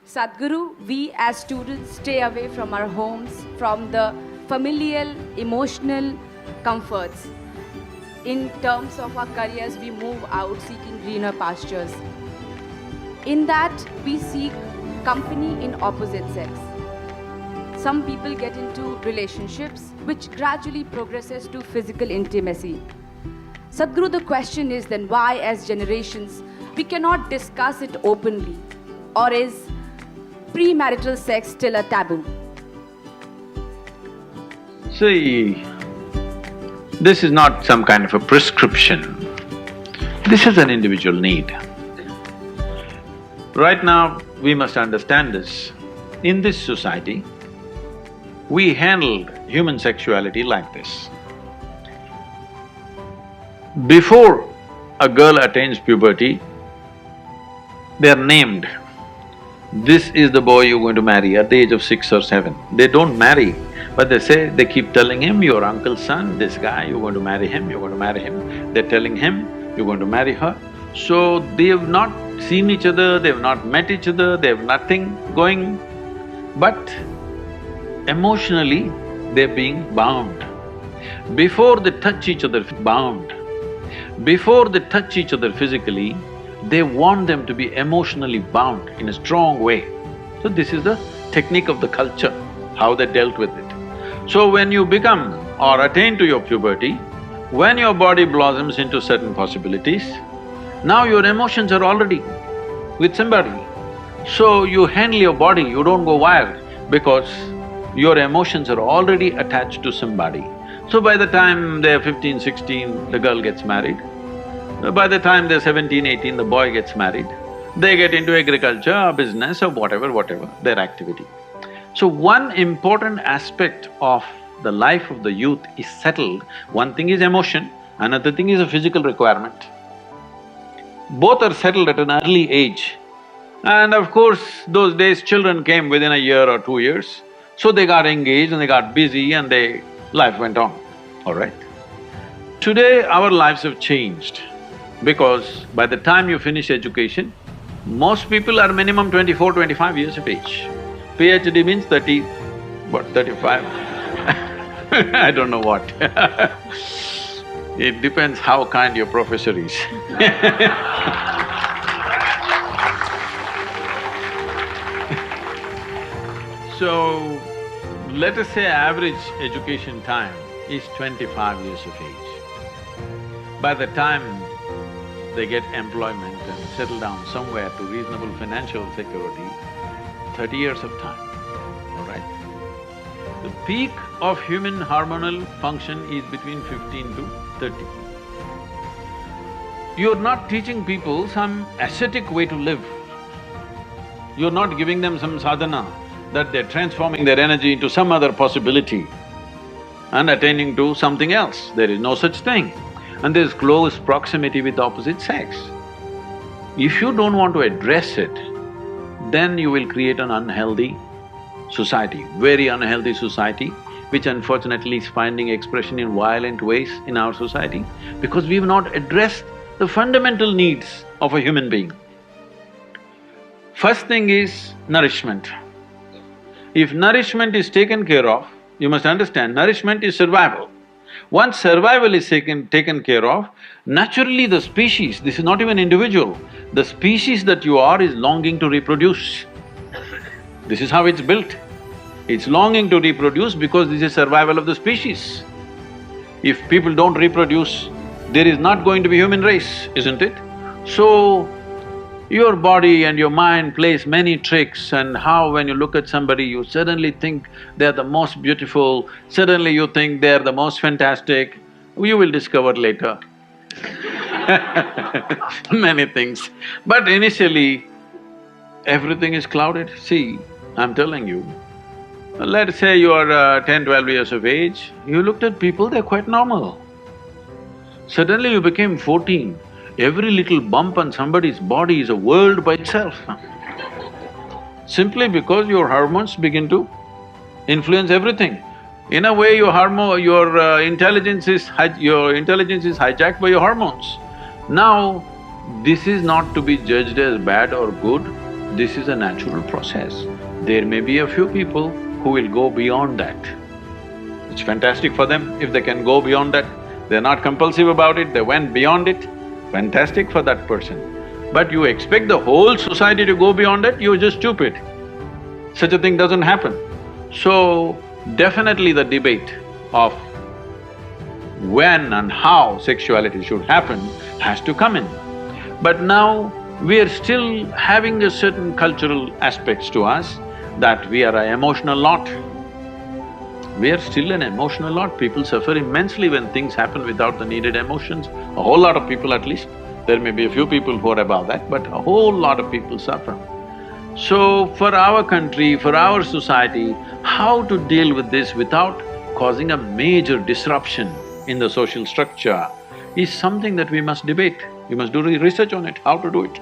Sadhguru, we as students stay away from our homes, from the familial, emotional comforts. In terms of our careers, we move out seeking greener pastures. In that, we seek company in opposite sex. Some people get into relationships which gradually progresses to physical intimacy. Sadhguru, the question is then why as generations we cannot discuss it openly, or is premarital sex still a taboo? See, this is not some kind of a prescription. This is an individual need. Right now, we must understand this. In this society, we handled human sexuality like this. Before a girl attains puberty, they are named. This is the boy you're going to marry at the age of 6 or 7. They don't marry, but they keep telling him, your uncle's son, this guy, you're going to marry him, you're going to marry him. They're telling him, you're going to marry her. So they have not seen each other, they have not met each other, they have nothing going, but emotionally they're being bound. Before they touch each other, bound. Before they touch each other physically, they want them to be emotionally bound in a strong way. So this is the technique of the culture, how they dealt with it. So when you become or attain to your puberty, when your body blossoms into certain possibilities, now your emotions are already with somebody. So you handle your body, you don't go wild because your emotions are already attached to somebody. So by the time they're 15, 16, the girl gets married. By the time they're 17, 18, the boy gets married. They get into agriculture, business or whatever, their activity. So one important aspect of the life of the youth is settled. One thing is emotion, another thing is a physical requirement. Both are settled at an early age. And of course, those days children came within a year or 2 years, so they got engaged and they got busy and life went on, all right? Today, our lives have changed because by the time you finish education, most people are minimum 24, 25 years of age. PhD means 30, what, 35? I don't know what It depends how kind your professor is So, let us say average education time is 25 years of age. By the time they get employment and settle down somewhere to reasonable financial security, 30 years of time, all right? The peak of human hormonal function is between 15 to 30. You're not teaching people some ascetic way to live. You're not giving them some sadhana that they're transforming their energy into some other possibility and attaining to something else. There is no such thing. And there's close proximity with opposite sex. If you don't want to address it, then you will create an unhealthy society, very unhealthy society, which unfortunately is finding expression in violent ways in our society because we've not addressed the fundamental needs of a human being. First thing is nourishment. If nourishment is taken care of, you must understand, nourishment is survival. Once survival is taken care of, naturally the species, this is not even individual, the species that you are is longing to reproduce. This is how it's built. It's longing to reproduce because this is survival of the species. If people don't reproduce, there is not going to be human race, isn't it? So, your body and your mind plays many tricks, and how when you look at somebody, you suddenly think they're the most beautiful, suddenly you think they're the most fantastic, you will discover later many things. But initially, everything is clouded. See, I'm telling you, let's say you are 10, 12 years of age, you looked at people, they're quite normal. Suddenly you became 14, every little bump on somebody's body is a world by itself simply because your hormones begin to influence everything. In a way, your intelligence is hijacked by your hormones. Now, this is not to be judged as bad or good, This is a natural process. There may be a few people who will go beyond that. It's fantastic for them if they can go beyond that. They're not compulsive about it, they went beyond it, fantastic for that person. But you expect the whole society to go beyond it, you're just stupid. Such a thing doesn't happen. So, definitely the debate of when and how sexuality should happen has to come in. But now, we are still having a certain cultural aspects to us that we are an emotional lot. We are still an emotional lot. People suffer immensely when things happen without the needed emotions. A whole lot of people at least. There may be a few people who are above that, but a whole lot of people suffer. So, for our country, for our society, how to deal with this without causing a major disruption in the social structure is something that we must debate. We must do research on it, how to do it.